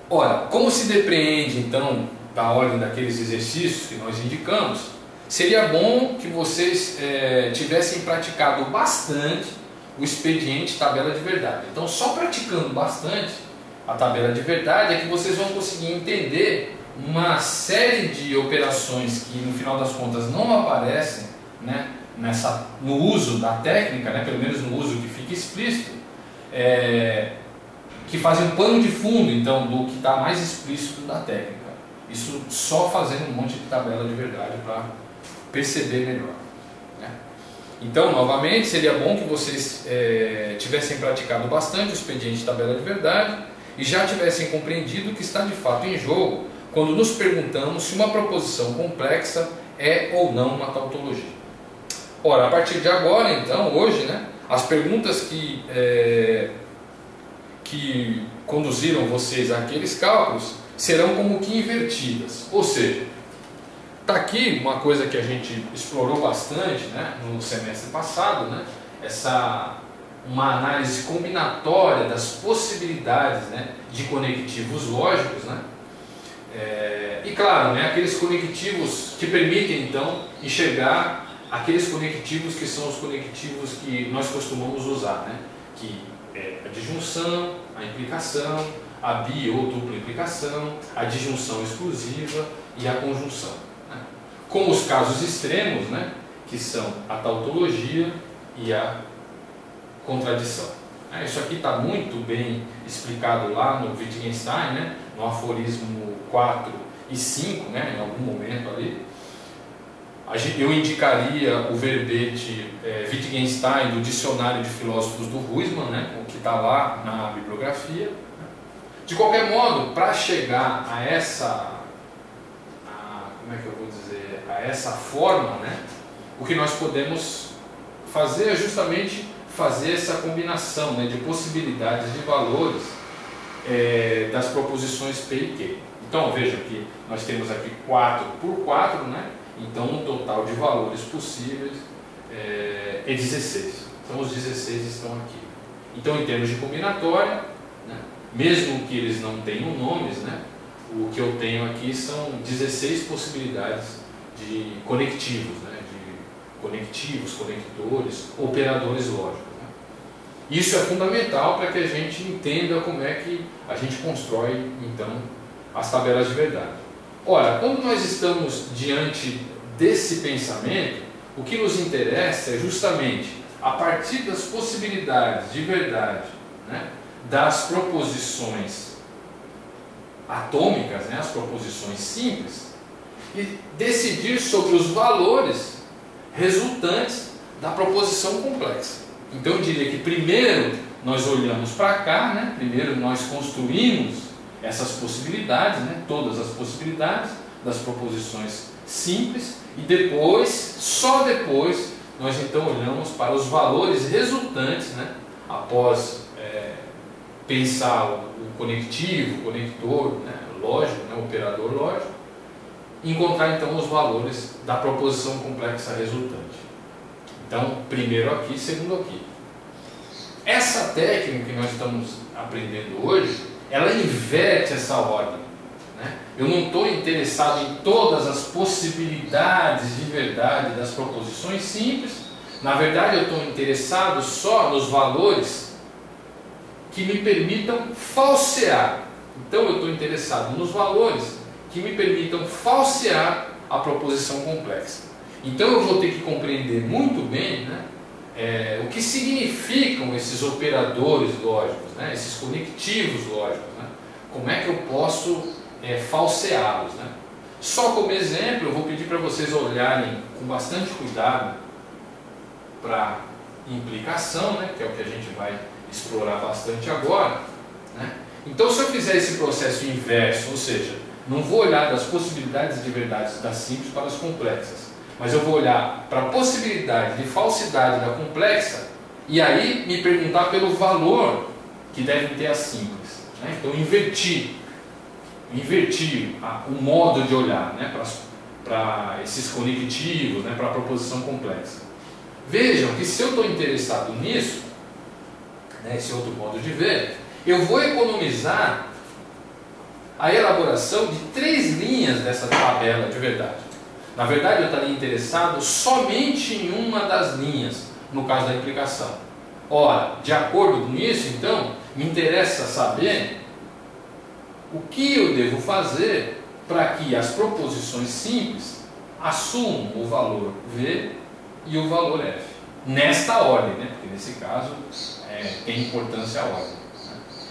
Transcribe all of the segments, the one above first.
Ora, como se depreende então da ordem daqueles exercícios que nós indicamos, seria bom que vocês tivessem praticado bastante o expediente tabela de verdade. Então, só praticando bastante a tabela de verdade é que vocês vão conseguir entender uma série de operações que no final das contas não aparecem, né, no uso da técnica, né, pelo menos no uso que fica explícito, que fazem um pano de fundo então do que está mais explícito da técnica. Isso só fazendo um monte de tabela de verdade para perceber melhor, né? Então, novamente, seria bom que vocês tivessem praticado bastante o expediente de tabela de verdade e já tivessem compreendido o que está de fato em jogo quando nos perguntamos se uma proposição complexa é ou não uma tautologia. Ora, a partir de agora, então, hoje, né, as perguntas que conduziram vocês àqueles cálculos serão como que invertidas. Ou seja, está aqui uma coisa que a gente explorou bastante, né, no semestre passado, né, uma análise combinatória das possibilidades, né, de conectivos lógicos, né, e claro, né, aqueles conectivos que permitem então enxergar aqueles conectivos que são os conectivos que nós costumamos usar, né, que é a disjunção, a implicação, a bi ou dupla implicação, a disjunção exclusiva e a conjunção, né? Com os casos extremos, né, que são a tautologia e a contradição. Isso aqui está muito bem explicado lá no Wittgenstein, né, no aforismo 4 e 5, né, em algum momento ali. Eu indicaria o verbete Wittgenstein do Dicionário de Filósofos do Huysmans, né, o que está lá na bibliografia. De qualquer modo, para chegar a essa forma, né, o que nós podemos fazer é justamente fazer essa combinação, né, de possibilidades de valores das proposições P e Q. Então veja que nós temos aqui 4 por 4, né? Então um total de valores possíveis é 16. Então os 16 estão aqui. Então, em termos de combinatória, né, mesmo que eles não tenham nomes, né, o que eu tenho aqui são 16 possibilidades de conectivos, né, de conectivos, conectores, operadores lógicos, né. Isso é fundamental para que a gente entenda como é que a gente constrói então as tabelas de verdade. Ora, quando nós estamos diante desse pensamento, o que nos interessa é justamente, a partir das possibilidades de verdade, né, das proposições atômicas, né, as proposições simples, e decidir sobre os valores resultantes da proposição complexa. Então eu diria que primeiro nós olhamos para cá, né, primeiro nós construímos essas possibilidades, né, todas as possibilidades das proposições simples, e depois, só depois, nós então olhamos para os valores resultantes, né, após pensar o conectivo, o conector, né, lógico, né, o operador lógico, encontrar então os valores da proposição complexa resultante. Então, primeiro aqui, segundo aqui. Essa técnica que nós estamos aprendendo hoje, ela inverte essa ordem, né? Eu não estou interessado em todas as possibilidades de verdade das proposições simples. Na verdade, eu estou interessado só nos valores que me permitam falsear. Então, eu estou interessado nos valores que me permitam falsear a proposição complexa. Então, eu vou ter que compreender muito bem, né, o que significam esses operadores lógicos, né, esses conectivos lógicos, né, como é que eu posso falseá-los, né. Só como exemplo, eu vou pedir para vocês olharem com bastante cuidado para implicação, né, que é o que a gente vai explorar bastante agora, né. Então, se eu fizer esse processo inverso, ou seja, não vou olhar das possibilidades de verdade das simples para as complexas, mas eu vou olhar para a possibilidade de falsidade da complexa e aí me perguntar pelo valor que devem ter as simples, né? Então, invertir o modo de olhar, né, para esses conectivos, né, para a proposição complexa. Vejam que se eu estou interessado nisso, né, esse outro modo de ver, eu vou economizar a elaboração de 3 linhas dessa tabela de verdade. Na verdade, eu estaria interessado somente em uma das linhas, no caso da implicação. Ora, de acordo com isso, então, me interessa saber o que eu devo fazer para que as proposições simples assumam o valor V e o valor F. Nesta ordem, né? Porque nesse caso tem importância a ordem.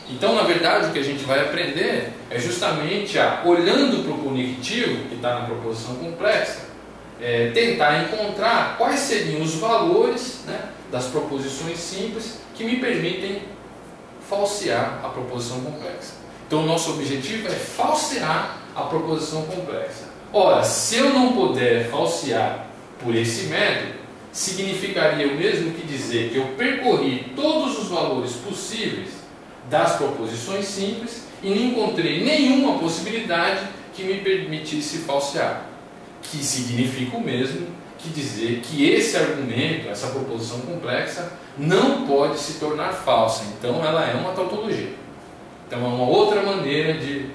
Então, na verdade, o que a gente vai aprender é justamente olhando para o conectivo, que está na proposição complexa, tentar encontrar quais seriam os valores, né, das proposições simples que me permitem falsear a proposição complexa. Então, o nosso objetivo é falsear a proposição complexa. Ora, se eu não puder falsear por esse método, significaria o mesmo que dizer que eu percorri todos os valores possíveis das proposições simples e não encontrei nenhuma possibilidade que me permitisse falsear, que significa o mesmo que dizer que esse argumento, essa proposição complexa, não pode se tornar falsa. Então ela é uma tautologia. Então é uma outra maneira de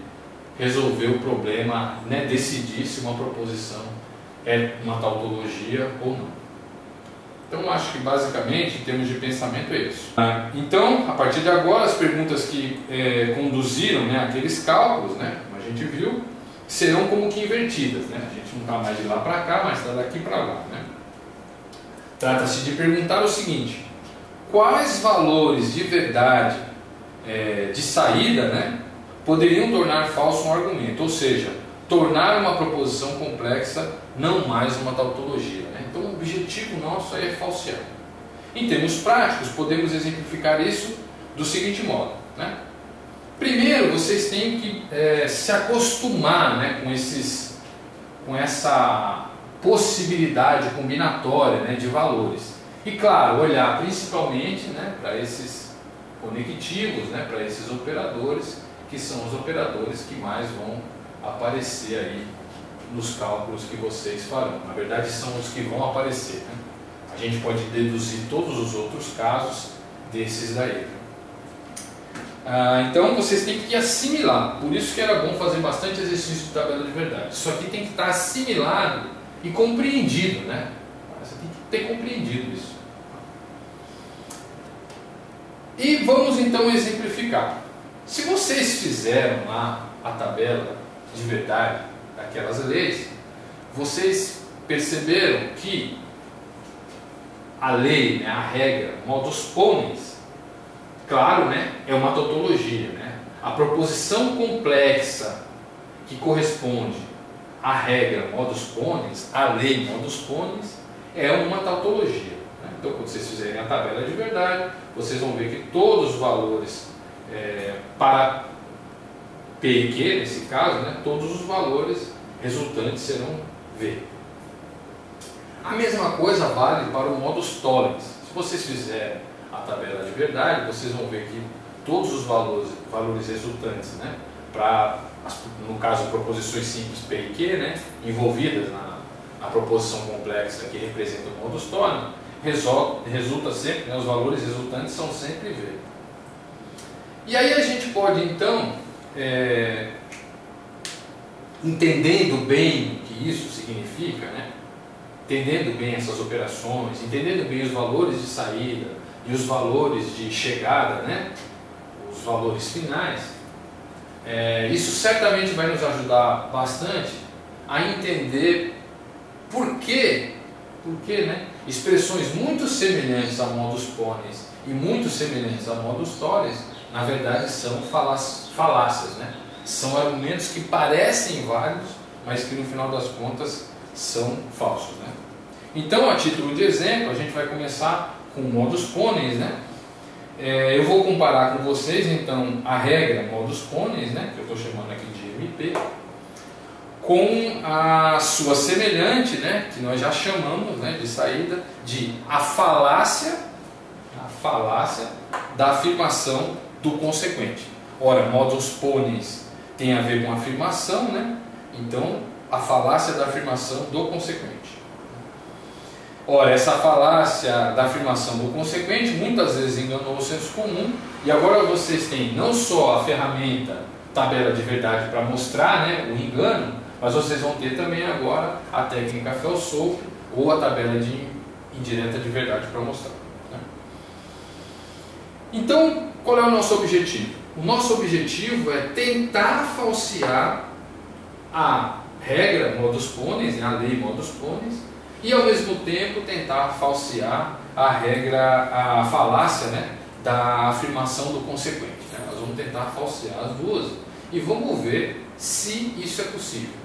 resolver o problema, né, decidir se uma proposição é uma tautologia ou não. Então, acho que basicamente, em termos de pensamento, é isso. Então, a partir de agora, as perguntas que conduziram, né, aqueles cálculos, né, como a gente viu, serão como que invertidas. Né? A gente não está mais de lá para cá, mas está daqui para lá. Né? Trata-se de perguntar o seguinte: quais valores de verdade, de saída, né, poderiam tornar falso um argumento? Ou seja, tornar uma proposição complexa não mais uma tautologia. Né? Então, o objetivo nosso aí é falsear. Em termos práticos, podemos exemplificar isso do seguinte modo. Né? Primeiro, vocês têm que se acostumar, né, com essa possibilidade combinatória, né, de valores. E, claro, olhar principalmente, né, para esses conectivos, né, para esses operadores, que são os operadores que mais vão aparecer aí nos cálculos que vocês farão. Na verdade, são os que vão aparecer. Né? A gente pode deduzir todos os outros casos desses daí. Então, vocês têm que assimilar. Por isso que era bom fazer bastante exercício de tabela de verdade. Isso aqui tem que estar assimilado e compreendido. Né? Você tem que ter compreendido isso. E vamos então exemplificar. Se vocês fizeram lá a tabela de verdade daquelas leis, vocês perceberam que a lei, né, a regra, modus ponens, claro, né, é uma tautologia. Né? A proposição complexa que corresponde à regra modus ponens, à lei modus ponens, é uma tautologia. Né? Então, quando vocês fizerem a tabela de verdade, vocês vão ver que todos os valores para P e Q, nesse caso, né, todos os valores resultantes serão V. A mesma coisa vale para o modus tollens. Se vocês fizerem a tabela de verdade, vocês vão ver que todos os valores resultantes, né, no caso, proposições simples P e Q, né, envolvidas na proposição complexa que representa o modus tollens, resulta sempre, né, os valores resultantes são sempre V. E aí a gente pode, então, entendendo bem o que isso significa, né? Entendendo bem essas operações, entendendo bem os valores de saída e os valores de chegada, né? Os valores finais, isso certamente vai nos ajudar bastante a entender por que, né? Expressões muito semelhantes a modus ponens e muito semelhantes a modus tollens, na verdade são falácias, né? São argumentos que parecem válidos, mas que no final das contas são falsos. Né? Então, a título de exemplo, a gente vai começar com modus ponens. Né? Eu vou comparar com vocês então a regra modus ponens, né, que eu estou chamando aqui de MP, com a sua semelhante, né, que nós já chamamos, né, de saída, de a falácia da afirmação do consequente. Ora, modus ponens tem a ver com afirmação, né? Então, a falácia da afirmação do consequente. Ora, essa falácia da afirmação do consequente muitas vezes enganou o senso comum, e agora vocês têm não só a ferramenta tabela de verdade para mostrar, né, o engano, mas vocês vão ter também agora a técnica Fell-Soap ou a tabela de indireta de verdade para mostrar. Né? Então, qual é o nosso objetivo? O nosso objetivo é tentar falsear a regra modus ponens, a lei modus ponens, e ao mesmo tempo tentar falsear a regra, a falácia, né, da afirmação do consequente. Né? Nós vamos tentar falsear as duas e vamos ver se isso é possível.